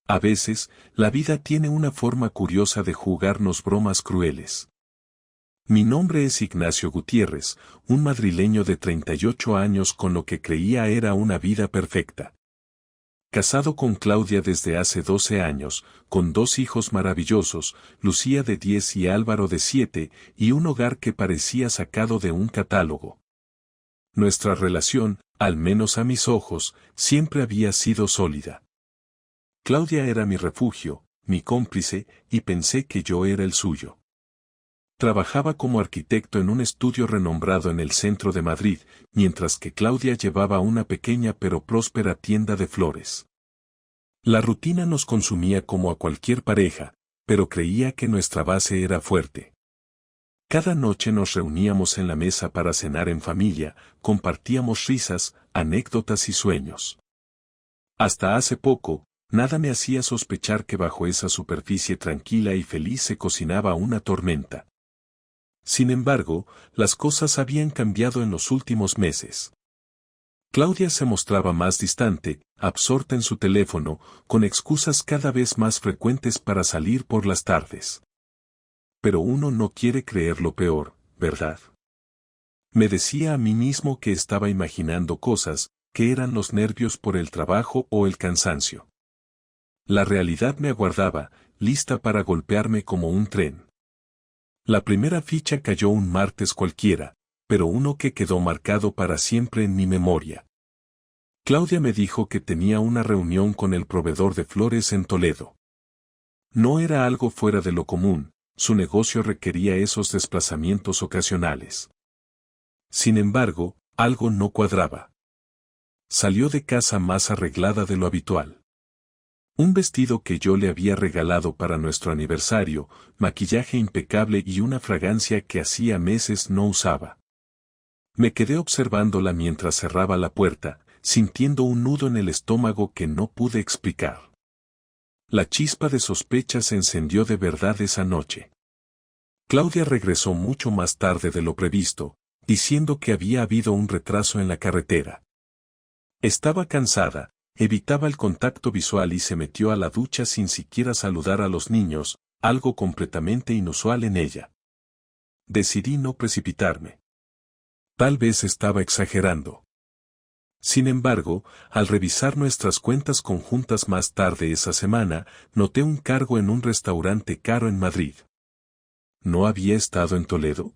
A veces, la vida tiene una forma curiosa de jugarnos bromas crueles. Mi nombre es Ignacio Gutiérrez, un madrileño de 38 años con lo que creía era una vida perfecta. Casado con Claudia desde hace 12 años, con 2 hijos maravillosos, Lucía de 10 y Álvaro de 7, y un hogar que parecía sacado de un catálogo. Nuestra relación, al menos a mis ojos, siempre había sido sólida. Claudia era mi refugio, mi cómplice, y pensé que yo era el suyo. Trabajaba como arquitecto en un estudio renombrado en el centro de Madrid, mientras que Claudia llevaba una pequeña pero próspera tienda de flores. La rutina nos consumía como a cualquier pareja, pero creía que nuestra base era fuerte. Cada noche nos reuníamos en la mesa para cenar en familia, compartíamos risas, anécdotas y sueños. Hasta hace poco, nada me hacía sospechar que bajo esa superficie tranquila y feliz se cocinaba una tormenta. Sin embargo, las cosas habían cambiado en los últimos meses. Claudia se mostraba más distante, absorta en su teléfono, con excusas cada vez más frecuentes para salir por las tardes. Pero uno no quiere creer lo peor, ¿verdad? Me decía a mí mismo que estaba imaginando cosas, que eran los nervios por el trabajo o el cansancio. La realidad me aguardaba, lista para golpearme como un tren. La primera ficha cayó un martes cualquiera, pero uno que quedó marcado para siempre en mi memoria. Claudia me dijo que tenía una reunión con el proveedor de flores en Toledo. No era algo fuera de lo común, su negocio requería esos desplazamientos ocasionales. Sin embargo, algo no cuadraba. Salió de casa más arreglada de lo habitual. Un vestido que yo le había regalado para nuestro aniversario, maquillaje impecable y una fragancia que hacía meses no usaba. Me quedé observándola mientras cerraba la puerta, sintiendo un nudo en el estómago que no pude explicar. La chispa de sospecha se encendió de verdad esa noche. Claudia regresó mucho más tarde de lo previsto, diciendo que había habido un retraso en la carretera. Estaba cansada, evitaba el contacto visual y se metió a la ducha sin siquiera saludar a los niños, algo completamente inusual en ella. Decidí no precipitarme. Tal vez estaba exagerando. Sin embargo, al revisar nuestras cuentas conjuntas más tarde esa semana, noté un cargo en un restaurante caro en Madrid. ¿No había estado en Toledo?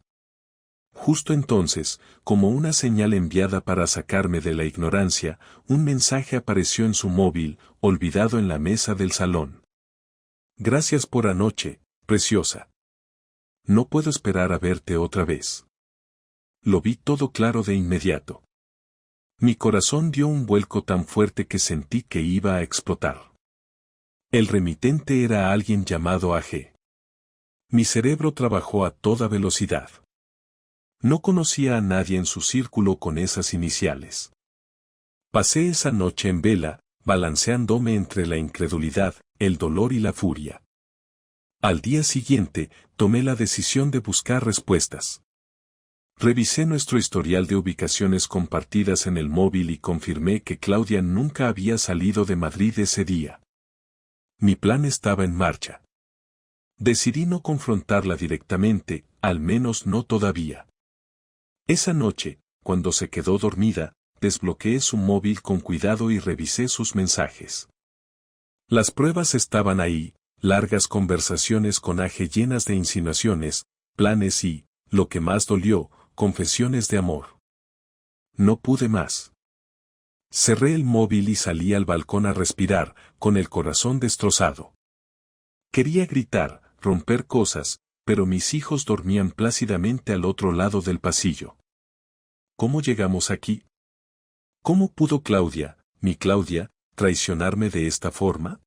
Justo entonces, como una señal enviada para sacarme de la ignorancia, un mensaje apareció en su móvil, olvidado en la mesa del salón. Gracias por anoche, preciosa. No puedo esperar a verte otra vez. Lo vi todo claro de inmediato. Mi corazón dio un vuelco tan fuerte que sentí que iba a explotar. El remitente era alguien llamado AG. Mi cerebro trabajó a toda velocidad. No conocía a nadie en su círculo con esas iniciales. Pasé esa noche en vela, balanceándome entre la incredulidad, el dolor y la furia. Al día siguiente, tomé la decisión de buscar respuestas. Revisé nuestro historial de ubicaciones compartidas en el móvil y confirmé que Claudia nunca había salido de Madrid ese día. Mi plan estaba en marcha. Decidí no confrontarla directamente, al menos no todavía. Esa noche, cuando se quedó dormida, desbloqueé su móvil con cuidado y revisé sus mensajes. Las pruebas estaban ahí, largas conversaciones con AG llenas de insinuaciones, planes y, lo que más dolió, confesiones de amor. No pude más. Cerré el móvil y salí al balcón a respirar, con el corazón destrozado. Quería gritar, romper cosas, pero mis hijos dormían plácidamente al otro lado del pasillo. ¿Cómo llegamos aquí? ¿Cómo pudo Claudia, mi Claudia, traicionarme de esta forma?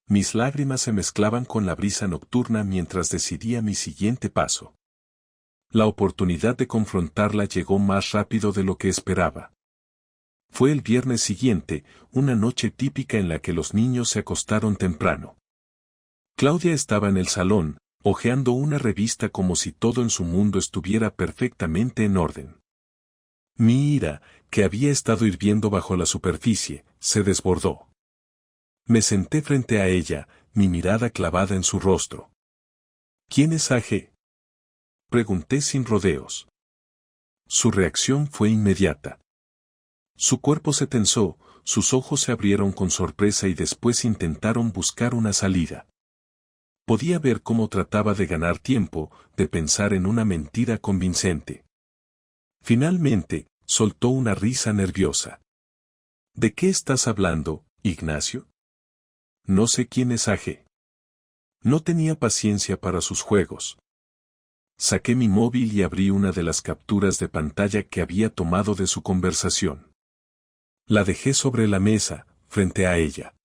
Mis lágrimas se mezclaban con la brisa nocturna mientras decidía mi siguiente paso. La oportunidad de confrontarla llegó más rápido de lo que esperaba. Fue el viernes siguiente, una noche típica en la que los niños se acostaron temprano. Claudia estaba en el salón, hojeando una revista como si todo en su mundo estuviera perfectamente en orden. Mi ira, que había estado hirviendo bajo la superficie, se desbordó. Me senté frente a ella, mi mirada clavada en su rostro. ¿Quién es AG? Pregunté sin rodeos. Su reacción fue inmediata. Su cuerpo se tensó, sus ojos se abrieron con sorpresa y después intentaron buscar una salida. Podía ver cómo trataba de ganar tiempo, de pensar en una mentira convincente. Finalmente, soltó una risa nerviosa. ¿De qué estás hablando, Ignacio? No sé quién es AG. No tenía paciencia para sus juegos. Saqué mi móvil y abrí una de las capturas de pantalla que había tomado de su conversación. La dejé sobre la mesa, frente a ella.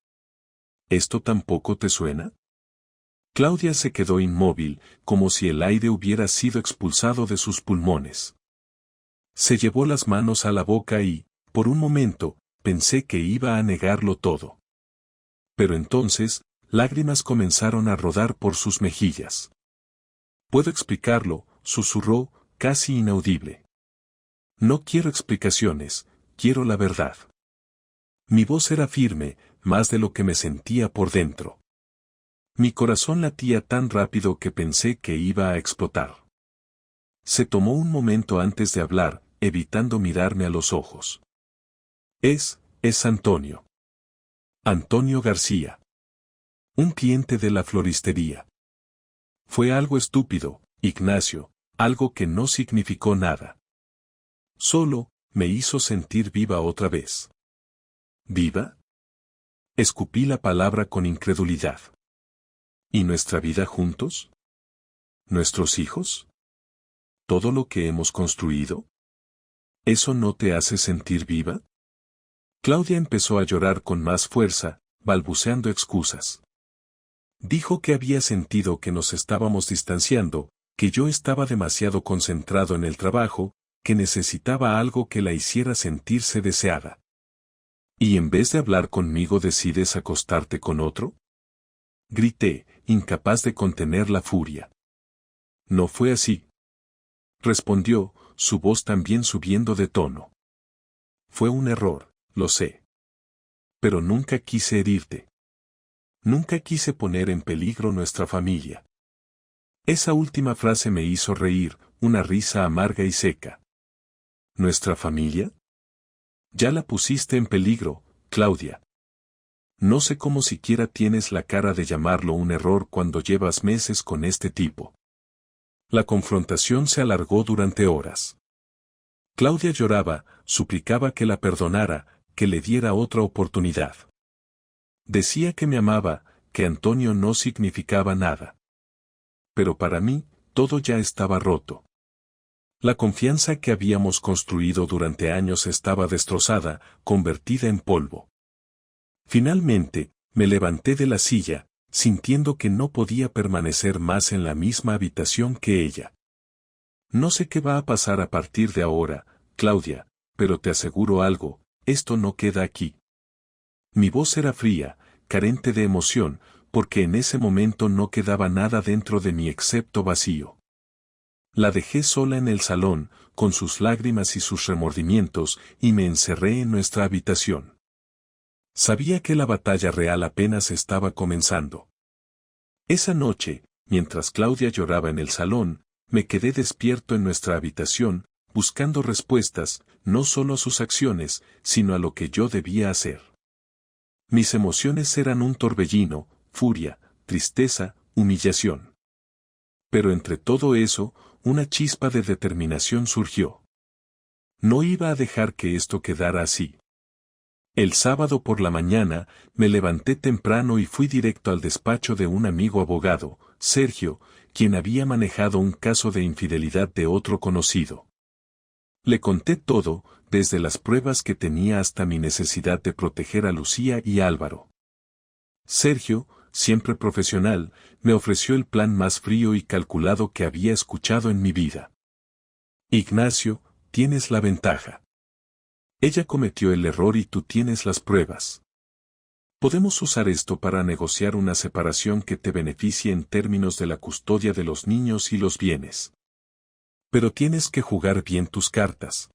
¿Esto tampoco te suena? Claudia se quedó inmóvil, como si el aire hubiera sido expulsado de sus pulmones. Se llevó las manos a la boca y, por un momento, pensé que iba a negarlo todo. Pero entonces, lágrimas comenzaron a rodar por sus mejillas. «Puedo explicarlo», susurró, casi inaudible. «No quiero explicaciones, quiero la verdad». Mi voz era firme, más de lo que me sentía por dentro. Mi corazón latía tan rápido que pensé que iba a explotar. Se tomó un momento antes de hablar, evitando mirarme a los ojos. Es Antonio. Antonio García. Un cliente de la floristería. Fue algo estúpido, Ignacio, algo que no significó nada. Solo, me hizo sentir viva otra vez. ¿Viva? Escupí la palabra con incredulidad. ¿Y nuestra vida juntos? ¿Nuestros hijos? ¿Todo lo que hemos construido? ¿Eso no te hace sentir viva? Claudia empezó a llorar con más fuerza, balbuceando excusas. Dijo que había sentido que nos estábamos distanciando, que yo estaba demasiado concentrado en el trabajo, que necesitaba algo que la hiciera sentirse deseada. ¿Y en vez de hablar conmigo decides acostarte con otro? Grité, incapaz de contener la furia. No fue así. Respondió, su voz también subiendo de tono. Fue un error, lo sé. Pero nunca quise herirte. Nunca quise poner en peligro nuestra familia. Esa última frase me hizo reír, una risa amarga y seca. ¿Nuestra familia? Ya la pusiste en peligro, Claudia. No sé cómo siquiera tienes la cara de llamarlo un error cuando llevas meses con este tipo. La confrontación se alargó durante horas. Claudia lloraba, suplicaba que la perdonara, que le diera otra oportunidad. Decía que me amaba, que Antonio no significaba nada. Pero para mí, todo ya estaba roto. La confianza que habíamos construido durante años estaba destrozada, convertida en polvo. Finalmente, me levanté de la silla, sintiendo que no podía permanecer más en la misma habitación que ella. No sé qué va a pasar a partir de ahora, Claudia, pero te aseguro algo, esto no queda aquí. Mi voz era fría, carente de emoción, porque en ese momento no quedaba nada dentro de mí excepto vacío. La dejé sola en el salón, con sus lágrimas y sus remordimientos, y me encerré en nuestra habitación. Sabía que la batalla real apenas estaba comenzando. Esa noche, mientras Claudia lloraba en el salón, me quedé despierto en nuestra habitación, buscando respuestas, no solo a sus acciones, sino a lo que yo debía hacer. Mis emociones eran un torbellino, furia, tristeza, humillación. Pero entre todo eso, una chispa de determinación surgió. No iba a dejar que esto quedara así. El sábado por la mañana, me levanté temprano y fui directo al despacho de un amigo abogado, Sergio, quien había manejado un caso de infidelidad de otro conocido. Le conté todo, desde las pruebas que tenía hasta mi necesidad de proteger a Lucía y Álvaro. Sergio, siempre profesional, me ofreció el plan más frío y calculado que había escuchado en mi vida. Ignacio, tienes la ventaja. Ella cometió el error y tú tienes las pruebas. Podemos usar esto para negociar una separación que te beneficie en términos de la custodia de los niños y los bienes. Pero tienes que jugar bien tus cartas.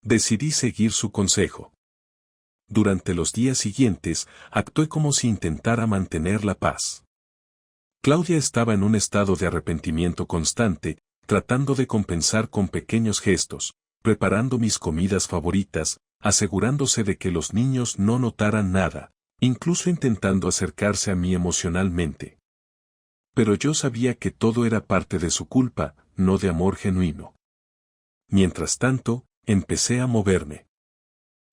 Decidí seguir su consejo. Durante los días siguientes, actué como si intentara mantener la paz. Claudia estaba en un estado de arrepentimiento constante, tratando de compensar con pequeños gestos, preparando mis comidas favoritas, asegurándose de que los niños no notaran nada, incluso intentando acercarse a mí emocionalmente. Pero yo sabía que todo era parte de su culpa, no de amor genuino. Mientras tanto, empecé a moverme.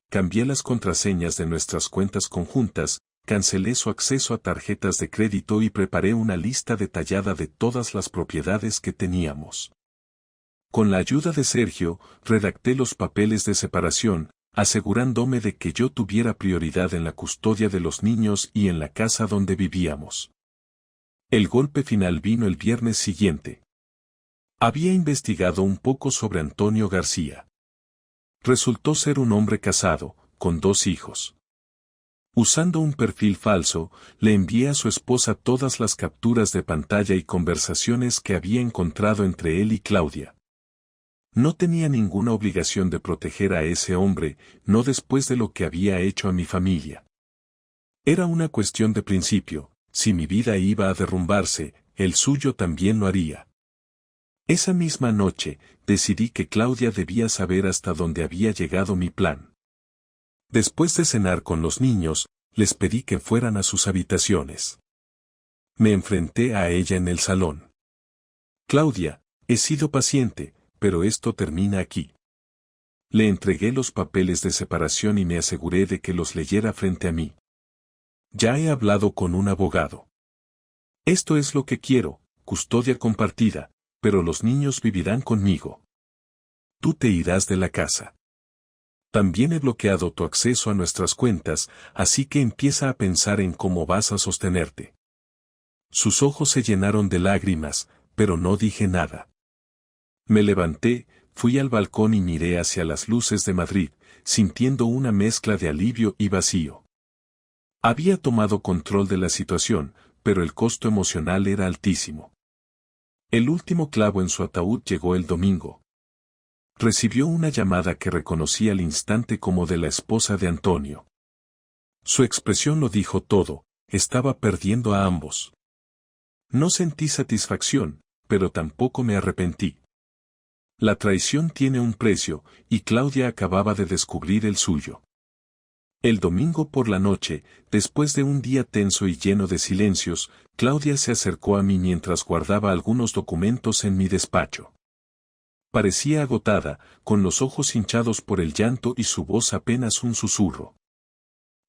Cambié las contraseñas de nuestras cuentas conjuntas, cancelé su acceso a tarjetas de crédito y preparé una lista detallada de todas las propiedades que teníamos. Con la ayuda de Sergio, redacté los papeles de separación, asegurándome de que yo tuviera prioridad en la custodia de los niños y en la casa donde vivíamos. El golpe final vino el viernes siguiente. Había investigado un poco sobre Antonio García. Resultó ser un hombre casado, con 2 hijos. Usando un perfil falso, le envié a su esposa todas las capturas de pantalla y conversaciones que había encontrado entre él y Claudia. No tenía ninguna obligación de proteger a ese hombre, no después de lo que había hecho a mi familia. Era una cuestión de principio, si mi vida iba a derrumbarse, el suyo también lo haría. Esa misma noche, decidí que Claudia debía saber hasta dónde había llegado mi plan. Después de cenar con los niños, les pedí que fueran a sus habitaciones. Me enfrenté a ella en el salón. Claudia, he sido paciente, pero esto termina aquí. Le entregué los papeles de separación y me aseguré de que los leyera frente a mí. Ya he hablado con un abogado. Esto es lo que quiero, custodia compartida, pero los niños vivirán conmigo. Tú te irás de la casa. También he bloqueado tu acceso a nuestras cuentas, así que empieza a pensar en cómo vas a sostenerte. Sus ojos se llenaron de lágrimas, pero no dije nada. Me levanté, fui al balcón y miré hacia las luces de Madrid, sintiendo una mezcla de alivio y vacío. Había tomado control de la situación, pero el costo emocional era altísimo. El último clavo en su ataúd llegó el domingo. Recibió una llamada que reconocí al instante como de la esposa de Antonio. Su expresión lo dijo todo, estaba perdiendo a ambos. No sentí satisfacción, pero tampoco me arrepentí. La traición tiene un precio, y Claudia acababa de descubrir el suyo. El domingo por la noche, después de un día tenso y lleno de silencios, Claudia se acercó a mí mientras guardaba algunos documentos en mi despacho. Parecía agotada, con los ojos hinchados por el llanto y su voz apenas un susurro.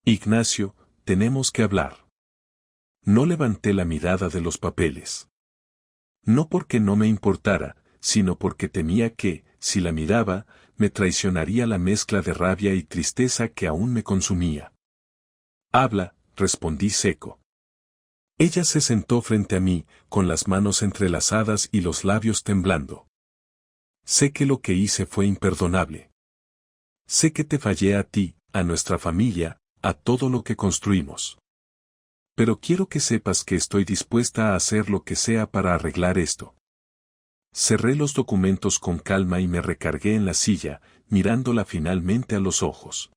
Ignacio, tenemos que hablar. No levanté la mirada de los papeles. No porque no me importara, sino porque temía que, si la miraba, me traicionaría la mezcla de rabia y tristeza que aún me consumía. Habla, respondí seco. Ella se sentó frente a mí, con las manos entrelazadas y los labios temblando. Sé que lo que hice fue imperdonable. Sé que te fallé a ti, a nuestra familia, a todo lo que construimos. Pero quiero que sepas que estoy dispuesta a hacer lo que sea para arreglar esto. Cerré los documentos con calma y me recargué en la silla, mirándola finalmente a los ojos.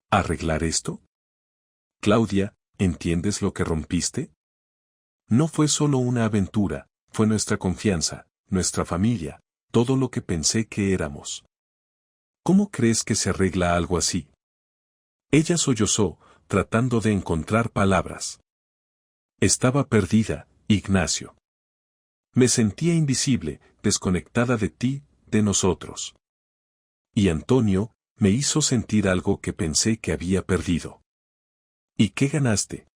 ¿Arreglar esto? Claudia, ¿entiendes lo que rompiste? No fue solo una aventura, fue nuestra confianza, nuestra familia, todo lo que pensé que éramos. ¿Cómo crees que se arregla algo así? Ella sollozó, tratando de encontrar palabras. Estaba perdida, Ignacio. Me sentía invisible, desconectada de ti, de nosotros. Y Antonio, me hizo sentir algo que pensé que había perdido. ¿Y qué ganaste?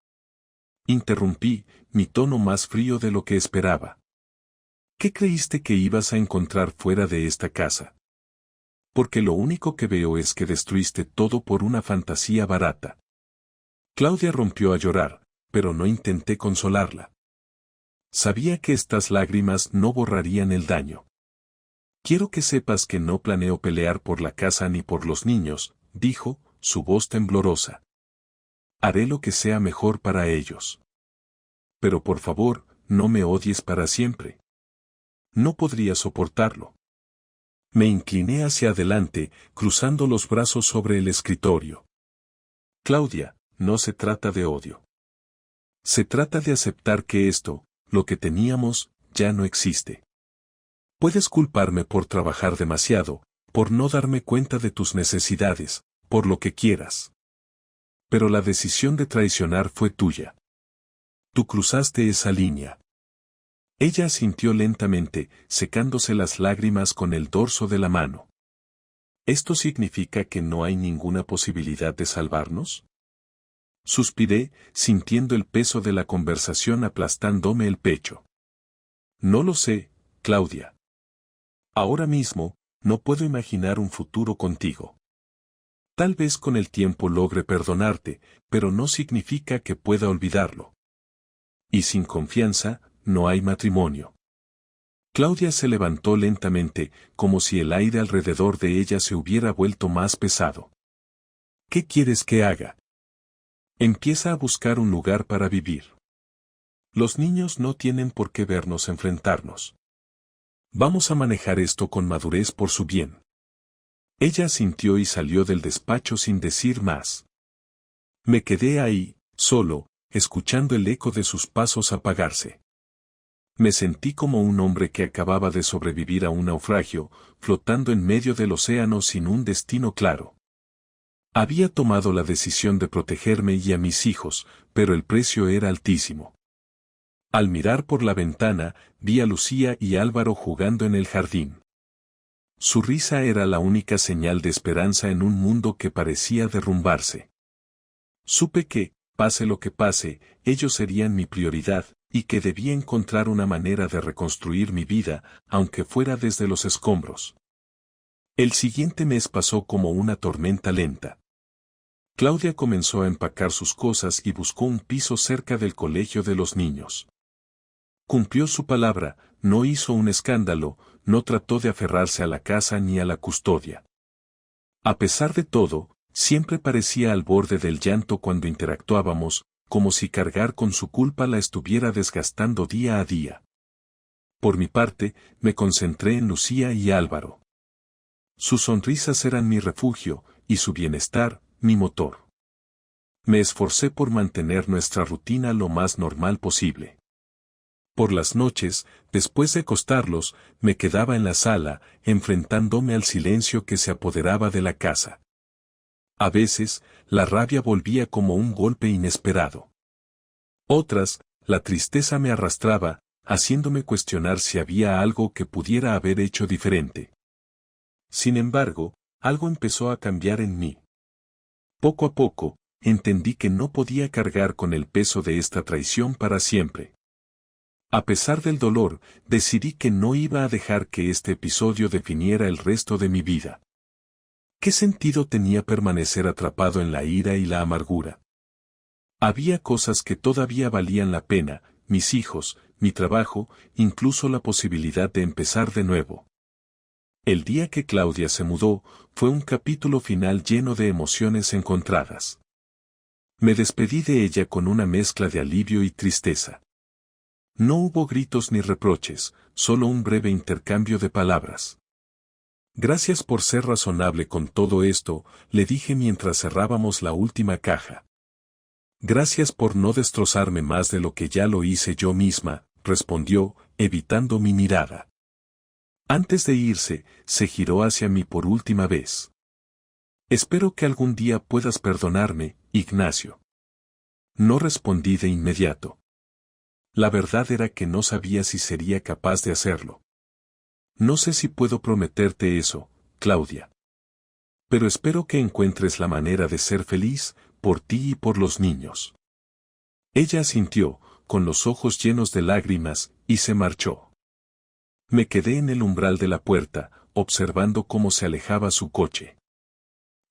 Interrumpí, mi tono más frío de lo que esperaba. ¿Qué creíste que ibas a encontrar fuera de esta casa? Porque lo único que veo es que destruiste todo por una fantasía barata. Claudia rompió a llorar, pero no intenté consolarla. Sabía que estas lágrimas no borrarían el daño. Quiero que sepas que no planeo pelear por la casa ni por los niños, dijo, su voz temblorosa. Haré lo que sea mejor para ellos. Pero por favor, no me odies para siempre. No podría soportarlo. Me incliné hacia adelante, cruzando los brazos sobre el escritorio. Claudia, no se trata de odio. Se trata de aceptar que esto, lo que teníamos, ya no existe. Puedes culparme por trabajar demasiado, por no darme cuenta de tus necesidades, por lo que quieras. Pero la decisión de traicionar fue tuya. Tú cruzaste esa línea. Ella asintió lentamente, secándose las lágrimas con el dorso de la mano. ¿Esto significa que no hay ninguna posibilidad de salvarnos? Suspiré, sintiendo el peso de la conversación aplastándome el pecho. No lo sé, Claudia. Ahora mismo, no puedo imaginar un futuro contigo. Tal vez con el tiempo logre perdonarte, pero no significa que pueda olvidarlo. Y sin confianza, no hay matrimonio. Claudia se levantó lentamente, como si el aire alrededor de ella se hubiera vuelto más pesado. ¿Qué quieres que haga? Empieza a buscar un lugar para vivir. Los niños no tienen por qué vernos enfrentarnos. Vamos a manejar esto con madurez por su bien. Ella asintió y salió del despacho sin decir más. Me quedé ahí, solo, escuchando el eco de sus pasos apagarse. Me sentí como un hombre que acababa de sobrevivir a un naufragio, flotando en medio del océano sin un destino claro. Había tomado la decisión de protegerme y a mis hijos, pero el precio era altísimo. Al mirar por la ventana, vi a Lucía y Álvaro jugando en el jardín. Su risa era la única señal de esperanza en un mundo que parecía derrumbarse. Supe que, pase lo que pase, ellos serían mi prioridad, y que debía encontrar una manera de reconstruir mi vida, aunque fuera desde los escombros. El siguiente mes pasó como una tormenta lenta. Claudia comenzó a empacar sus cosas y buscó un piso cerca del colegio de los niños. Cumplió su palabra, no hizo un escándalo, no trató de aferrarse a la casa ni a la custodia. A pesar de todo, siempre parecía al borde del llanto cuando interactuábamos, como si cargar con su culpa la estuviera desgastando día a día. Por mi parte, me concentré en Lucía y Álvaro. Sus sonrisas eran mi refugio, y su bienestar, mi motor. Me esforcé por mantener nuestra rutina lo más normal posible. Por las noches, después de acostarlos, me quedaba en la sala, enfrentándome al silencio que se apoderaba de la casa. A veces, la rabia volvía como un golpe inesperado. Otras, la tristeza me arrastraba, haciéndome cuestionar si había algo que pudiera haber hecho diferente. Sin embargo, algo empezó a cambiar en mí. Poco a poco, entendí que no podía cargar con el peso de esta traición para siempre. A pesar del dolor, decidí que no iba a dejar que este episodio definiera el resto de mi vida. ¿Qué sentido tenía permanecer atrapado en la ira y la amargura? Había cosas que todavía valían la pena, mis hijos, mi trabajo, incluso la posibilidad de empezar de nuevo. El día que Claudia se mudó, fue un capítulo final lleno de emociones encontradas. Me despedí de ella con una mezcla de alivio y tristeza. No hubo gritos ni reproches, solo un breve intercambio de palabras. Gracias por ser razonable con todo esto, le dije mientras cerrábamos la última caja. Gracias por no destrozarme más de lo que ya lo hice yo misma, respondió, evitando mi mirada. Antes de irse, se giró hacia mí por última vez. Espero que algún día puedas perdonarme, Ignacio. No respondí de inmediato. La verdad era que no sabía si sería capaz de hacerlo. No sé si puedo prometerte eso, Claudia. Pero espero que encuentres la manera de ser feliz, por ti y por los niños. Ella asintió, con los ojos llenos de lágrimas, y se marchó. Me quedé en el umbral de la puerta, observando cómo se alejaba su coche.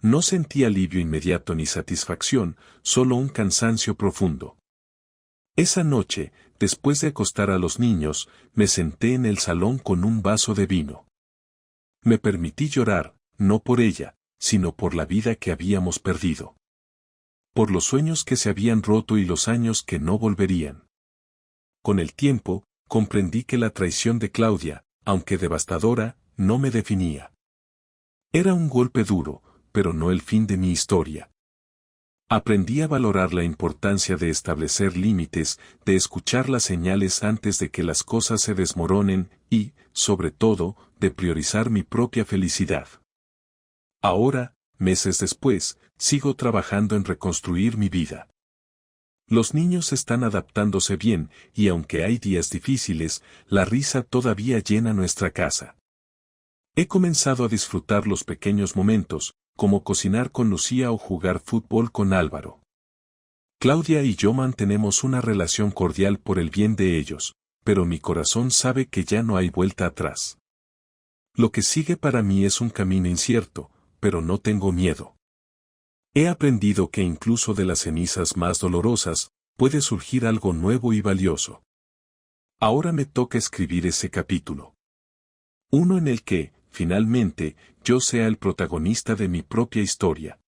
No sentí alivio inmediato ni satisfacción, solo un cansancio profundo. Esa noche, después de acostar a los niños, me senté en el salón con un vaso de vino. Me permití llorar, no por ella, sino por la vida que habíamos perdido. Por los sueños que se habían roto y los años que no volverían. Con el tiempo, comprendí que la traición de Claudia, aunque devastadora, no me definía. Era un golpe duro, pero no el fin de mi historia. Aprendí a valorar la importancia de establecer límites, de escuchar las señales antes de que las cosas se desmoronen y, sobre todo, de priorizar mi propia felicidad. Ahora, meses después, sigo trabajando en reconstruir mi vida. Los niños están adaptándose bien, y aunque hay días difíciles, la risa todavía llena nuestra casa. He comenzado a disfrutar los pequeños momentos, como cocinar con Lucía o jugar fútbol con Álvaro. Claudia y yo mantenemos una relación cordial por el bien de ellos, pero mi corazón sabe que ya no hay vuelta atrás. Lo que sigue para mí es un camino incierto, pero no tengo miedo. He aprendido que incluso de las cenizas más dolorosas, puede surgir algo nuevo y valioso. Ahora me toca escribir ese capítulo. Uno en el que, finalmente, yo sea el protagonista de mi propia historia.